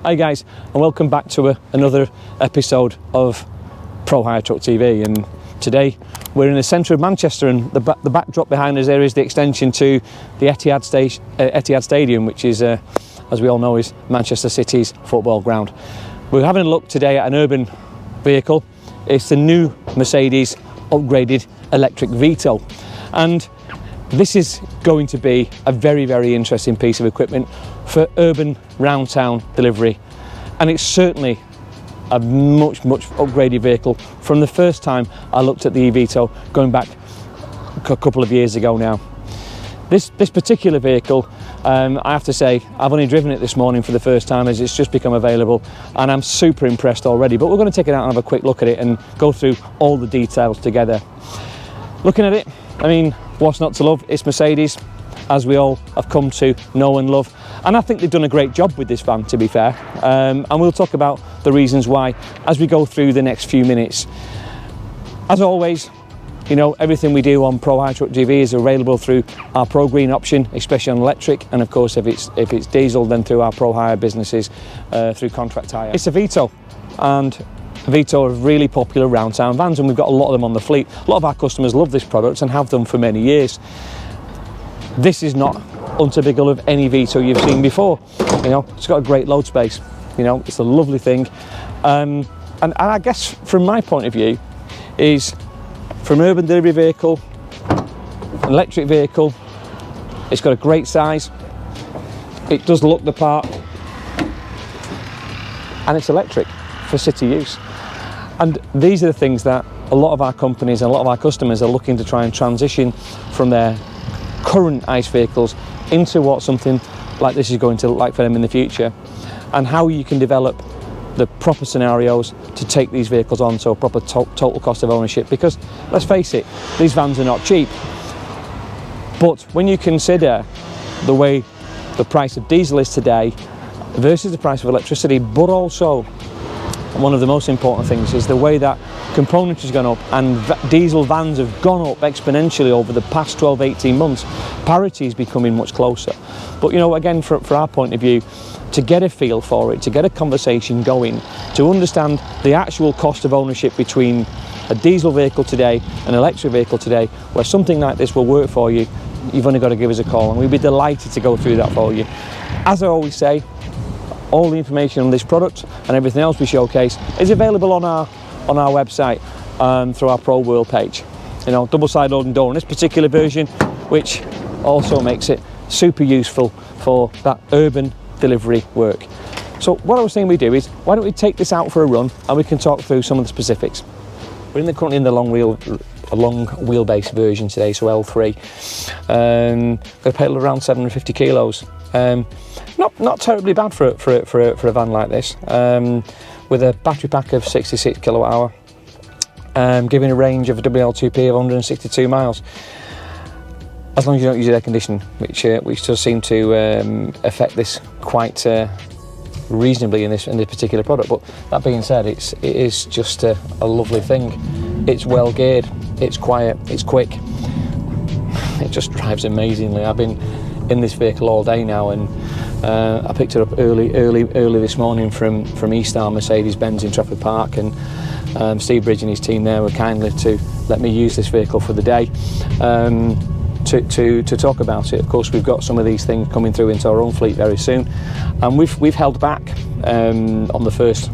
Hi guys, and welcome back to another episode of Pro Hire Truck TV. And today we're in the centre of Manchester, and the backdrop behind us there is the extension to the Etihad Stadium, which is, as we all know, is Manchester City's football ground. We're having a look today at an urban vehicle. It's the new Mercedes upgraded electric 𝐕𝐢𝐼, and this is going to be a very, very interesting piece of equipment for urban round town delivery, and it's certainly a much upgraded vehicle from the first time I looked at the 𝐕𝐕ito going back a couple of years ago now. This particular vehicle, I have to say, I've only driven it this morning for the first time as it's just become available, and I'm super impressed already. But we're going to take it out and have a quick look at it and go through all the details together. Looking at it, I mean, what's not to love? It's Mercedes, as we all have come to know and love, and I think they've done a great job with this van, to be fair, and we'll talk about the reasons why as we go through the next few minutes. As always, you know, everything we do on Pro Hire Truck TV is available through our Pro Green option, especially on electric, and of course if it's diesel, then through our Pro Hire businesses through contract hire. It's a 𝐕𝐕ito, and 𝐕𝐕ito are really popular round town vans, and we've got a lot of them on the fleet. A lot of our customers love this product and have done for many years. This is not untypical of any 𝐕𝐕ito you've seen before. You know, it's got a great load space. You know, it's a lovely thing, and I guess from my point of view is, from urban delivery vehicle, an electric vehicle, it's got a great size, it does look the part, and it's electric for city use. And these are the things that a lot of our companies and a lot of our customers are looking to try and transition from their current ICE vehicles into what something like this is going to look like for them in the future, and how you can develop the proper scenarios to take these vehicles on, so a proper total cost of ownership. Because let's face it, these vans are not cheap, but when you consider the way the price of diesel is today versus the price of electricity, but also one of the most important things is the way that components has gone up, and diesel vans have gone up exponentially over the past 12-18 months. Parity is becoming much closer. But you know, again, for our point of view, to get a feel for it, to get a conversation going, to understand the actual cost of ownership between a diesel vehicle today and an electric vehicle today, where something like this will work for you, you've only got to give us a call, and we'd be delighted to go through that for you. As I always say, all the information on this product and everything else we showcase is available on our website through our Pro World page. You know, double side loading door in this particular version, which also makes it super useful for that urban delivery work. So what I was saying we do is, why don't we take this out for a run and we can talk through some of the specifics. We're currently in the long wheelbase version today, so L3. Got a payload around 750 kilos. Not terribly bad for a van like this, with a battery pack of 66 kilowatt hour, giving a range of a WLTP of 162 miles. As long as you don't use air conditioning, which does seem to affect this quite reasonably in this particular product. But that being said, it is just a lovely thing. It's well geared, it's quiet, it's quick. It just drives amazingly. I've been in this vehicle all day now, and I picked it up early this morning from 𝐸 Mercedes-Benz in Trafford Park, and Steve Bridge and his team there were kindly to let me use this vehicle for the day. To talk about it. Of course, we've got some of these things coming through into our own fleet very soon, and we've held back on the first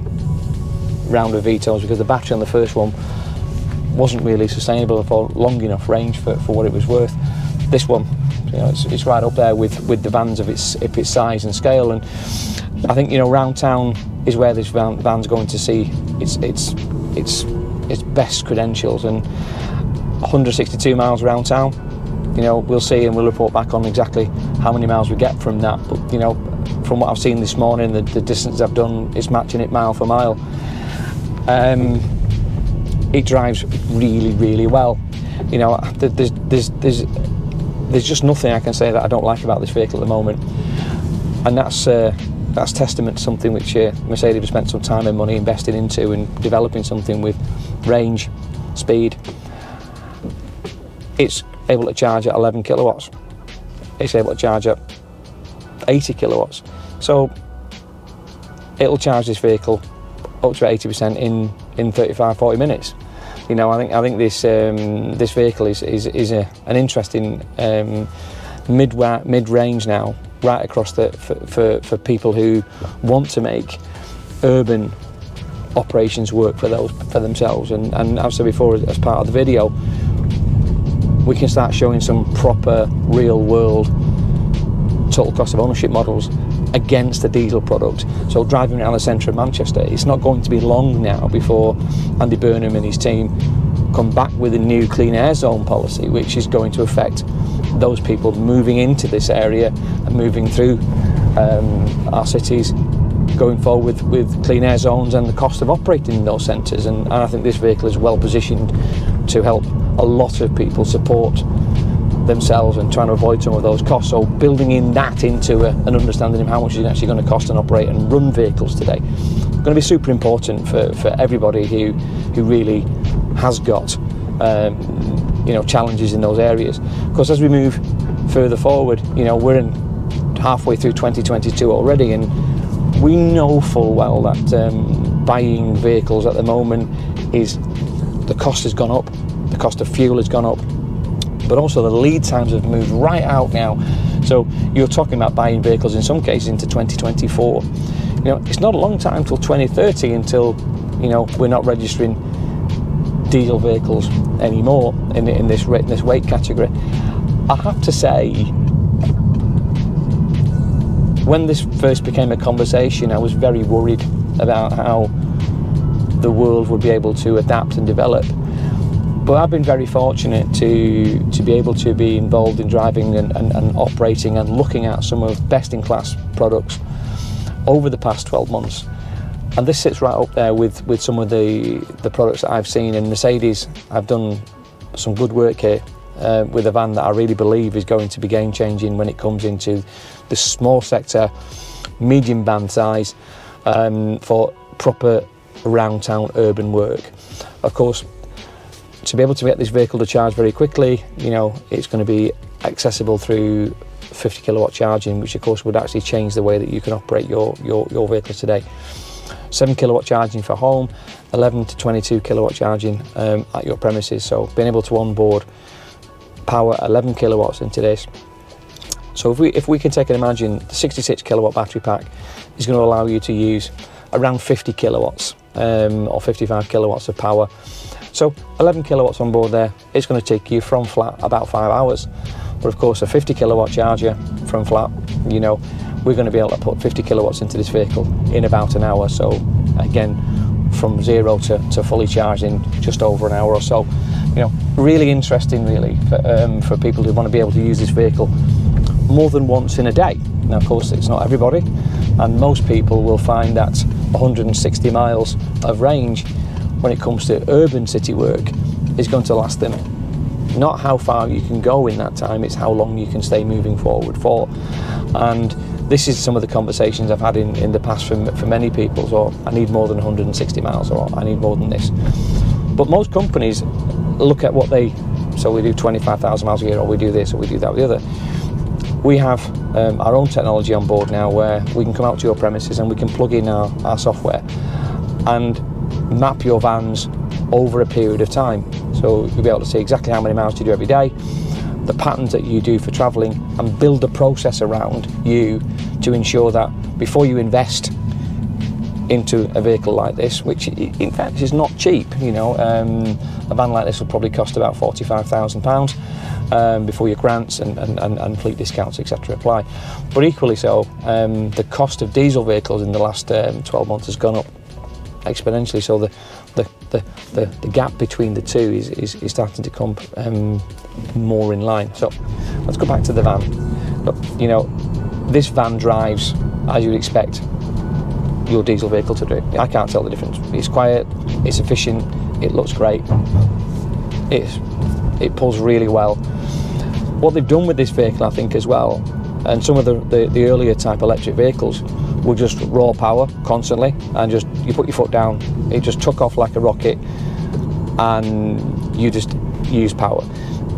round of 𝐕𝐕itos because the battery on the first one wasn't really sustainable for long enough range for what it was worth. This one, you know, it's right up there with the vans of its size and scale, and I think, you know, round town is where this van's going to see its best credentials. And 162 miles round town, you know, we'll see, and we'll report back on exactly how many miles we get from that. But you know, from what I've seen this morning, the distance I've done is matching it mile for mile. It drives really, really well. You know, there's just nothing I can say that I don't like about this vehicle at the moment, and that's testament to something which Mercedes has spent some time and money investing into, and developing something with range, speed. It's able to charge at 11 kilowatts. It's able to charge at 80 kilowatts. So it'll charge this vehicle up to 80% in 35-40 minutes. You know, I think this this vehicle is an interesting mid-range now, right across for people who want to make urban operations work for themselves. And as I said before, as part of the video, we can start showing some proper real world total cost of ownership models against the diesel product. So driving around the centre of Manchester, it's not going to be long now before Andy Burnham and his team come back with a new clean air zone policy, which is going to affect those people moving into this area and moving through our cities, going forward with clean air zones and the cost of operating in those centres. And I think this vehicle is well positioned to help a lot of people support themselves and trying to avoid some of those costs. So building in that into an understanding of how much it's actually going to cost and operate and run vehicles today, going to be super important for everybody who really has got you know, challenges in those areas. Of course, as we move further forward, you know, we're halfway through 2022 already, and we know full well that buying vehicles at the moment the cost has gone up, the cost of fuel has gone up, but also the lead times have moved right out now. So you're talking about buying vehicles in some cases into 2024. You know, it's not a long time till 2030 until, you know, we're not registering diesel vehicles anymore in this weight category. I have to say, when this first became a conversation, I was very worried about how the world would be able to adapt and develop. But I've been very fortunate to be able to be involved in driving and operating and looking at some of best-in-class products over the past 12 months. And this sits right up there with some of the products that I've seen. And Mercedes, I've done some good work here with a van that I really believe is going to be game-changing when it comes into the small sector, medium van size, for proper around-town urban work. Of course, to be able to get this vehicle to charge very quickly, you know, it's going to be accessible through 50 kilowatt charging, which of course would actually change the way that you can operate your vehicle today. 7 kilowatt charging for home, 11 to 22 kilowatt charging at your premises. So being able to onboard power 11 kilowatts into this. So if we can take and imagine the 66 kilowatt battery pack is going to allow you to use around 50 kilowatts or 55 kilowatts of power. So 11 kilowatts on board there, it's going to take you from flat about 5 hours. But of course, a 50 kilowatt charger from flat, you know, we're going to be able to put 50 kilowatts into this vehicle in about an hour. So again, from zero to fully charged in just over an hour or so. You know, really interesting really for people who want to be able to use this vehicle more than once in a day. Now, of course, it's not everybody, and most people will find that 160 miles of range when it comes to urban city work is going to last them. Not how far you can go in that time, it's how long you can stay moving forward for. And this is some of the conversations I've had in the past for many people. So I need more than 160 miles, or I need more than this. But most companies look at what so we do 25,000 miles a year, or we do this, or we do that, or the other. We have our own technology on board now where we can come out to your premises and we can plug in our software and map your vans over a period of time. So you'll be able to see exactly how many miles you do every day, the patterns that you do for travelling, and build a process around you to ensure that before you invest into a vehicle like this, which in fact is not cheap, you know, a van like this will probably cost about £45,000 before your grants and fleet discounts, etc. apply. But equally so, the cost of diesel vehicles in the last 12 months has gone up exponentially. So the gap between the two is starting to come more in line. So let's go back to the van. Look, you know, this van drives as you'd expect your diesel vehicle to do. I can't tell the difference. It's quiet, it's efficient, it looks great, it pulls really well. What they've done with this vehicle, I think, as well, and some of the earlier type electric vehicles will just raw power constantly, and just you put your foot down, it just took off like a rocket, and you just use power.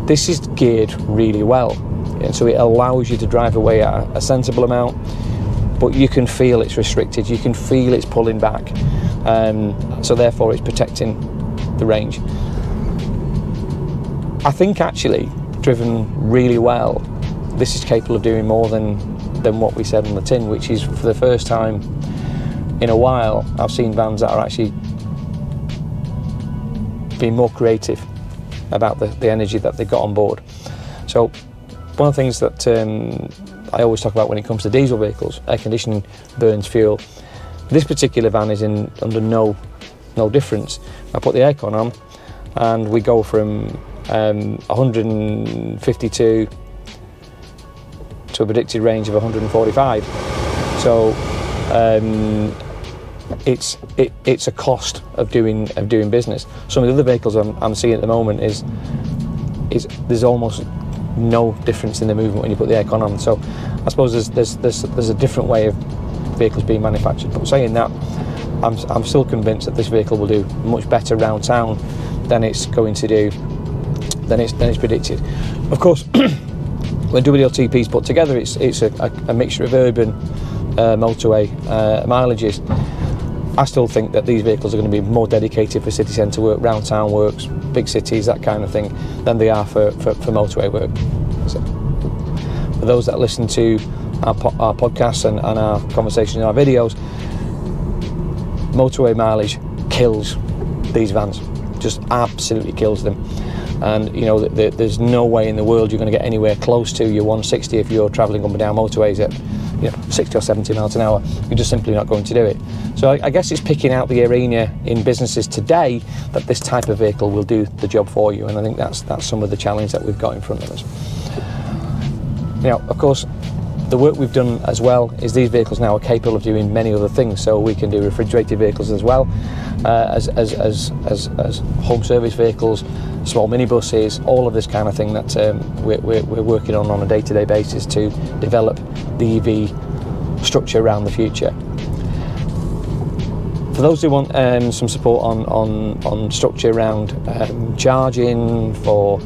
This is geared really well, and so it allows you to drive away at a sensible amount. but you can feel it's restricted, you can feel it's pulling back, so therefore it's protecting the range. I think actually, driven really well, this is capable of doing more than what we said on the tin, which is, for the first time in a while, I've seen vans that are actually being more creative about the energy that they got on board. So one of the things that I always talk about when it comes to diesel vehicles, air conditioning burns fuel. This particular van is under no difference. I put the aircon on and we go from 152 to a predicted range of 145. So it's a cost of doing business. Some of the other vehicles I'm seeing at the moment is there's almost no difference in the movement when you put the aircon on. So I suppose there's a different way of vehicles being manufactured. But saying that, I'm still convinced that this vehicle will do much better round town than it's going to do than it's predicted. Of course, when WLTP is put together, it's a mixture of urban motorway mileages. I still think that these vehicles are going to be more dedicated for city centre work, round town works, big cities, that kind of thing, than they are for motorway work. So, for those that listen to our podcasts and our conversations in our videos, motorway mileage kills these vans, just absolutely kills them. And you know, there's no way in the world you're going to get anywhere close to your 160 if you're travelling up and down motorways at 60 or 70 miles an hour. You're just simply not going to do it. So I guess it's picking out the arena in businesses today that this type of vehicle will do the job for you, and I think that's some of the challenge that we've got in front of us. Of course, the work we've done as well is these vehicles now are capable of doing many other things. So we can do refrigerated vehicles as well as home service vehicles, small minibuses, all of this kind of thing that we're working on a day-to-day basis to develop the EV structure around the future. For those who want some support on structure around charging, for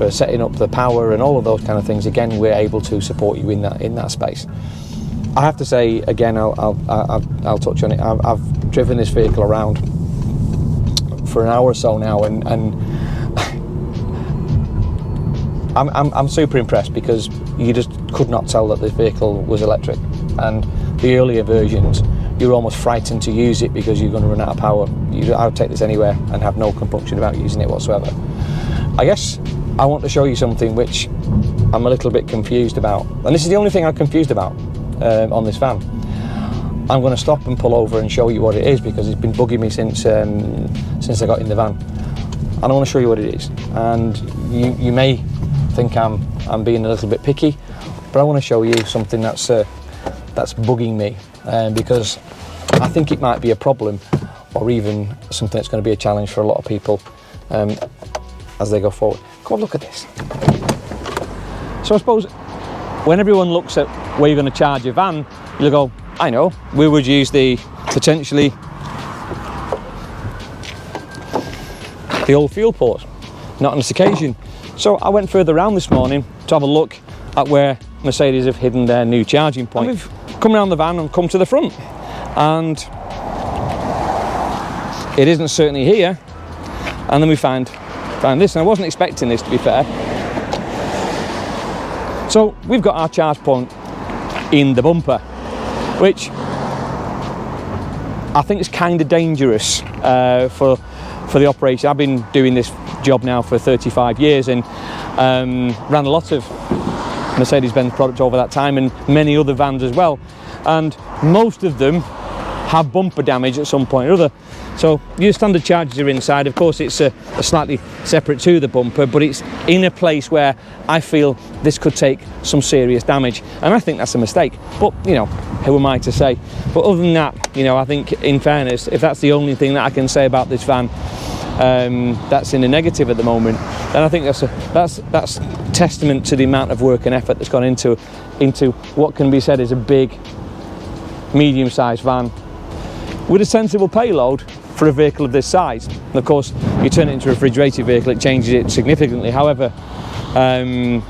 setting up the power and all of those kind of things, again, we're able to support you in that space. I have to say again, I'll touch on it. I've driven this vehicle around for an hour or so now, and I'm super impressed, because you just could not tell that this vehicle was electric. And the earlier versions, you're almost frightened to use it because you're going to run out of power. I would take this anywhere and have no compunction about using it whatsoever. I guess I want to show you something which I'm a little bit confused about, and this is the only thing I'm confused about on this van. I'm going to stop and pull over and show you what it is, because it's been bugging me since I got in the van, and I want to show you what it is. And you may think I'm being a little bit picky, but I want to show you something that's bugging me, because I think it might be a problem, or even something that's going to be a challenge for a lot of people as they go forward. Come on, look at this. So I suppose when everyone looks at where you're going to charge your van, you'll go, I know, we would use potentially the old fuel port. Not on this occasion. So I went further around this morning to have a look at where Mercedes have hidden their new charging point. And we've come around the van and come to the front, and it isn't certainly here. And then we find this, and I wasn't expecting this, to be fair. So we've got our charge point in the bumper, which I think is kind of dangerous for the operation. I've been doing this job now for 35 years and ran a lot of Mercedes-Benz products over that time, and many other vans as well, and most of them have bumper damage at some point or other. So your standard chargers are inside. Of course, it's a slightly separate to the bumper, but it's in a place where I feel this could take some serious damage, and I think that's a mistake. But who am I to say? But other than that, I think, in fairness, if that's the only thing that I can say about this van that's in the negative at the moment, then I think that's testament to the amount of work and effort that's gone into what can be said is a big, medium-sized van with a sensible payload for a vehicle of this size. And of course, you turn it into a refrigerated vehicle, it changes it significantly. However, I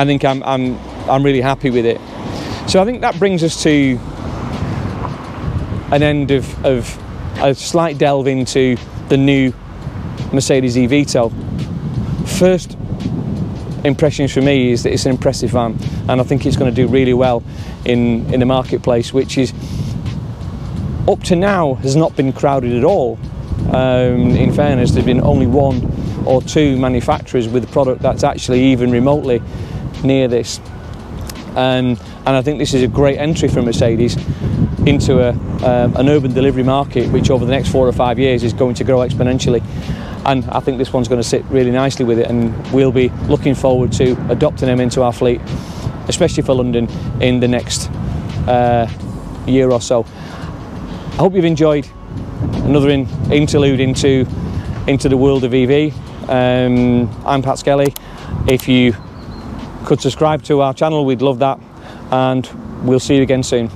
think I'm really happy with it. So I think that brings us to an end of a slight delve into the new Mercedes eVito. First impressions for me is that it's an impressive van, and I think it's going to do really well in the marketplace, which is up to now has not been crowded at all. In fairness, there's been only 1 or 2 manufacturers with a product that's actually even remotely near this, and I think this is a great entry for Mercedes into an urban delivery market, which over the next 4 or 5 years is going to grow exponentially. And I think this one's going to sit really nicely with it, and we'll be looking forward to adopting them into our fleet, especially for London in the next year or so. I hope you've enjoyed another interlude into the world of EV. I'm 𝐕𝐲𝐶𝐤𝐬. If you could subscribe to our channel, we'd love that, and we'll see you again soon.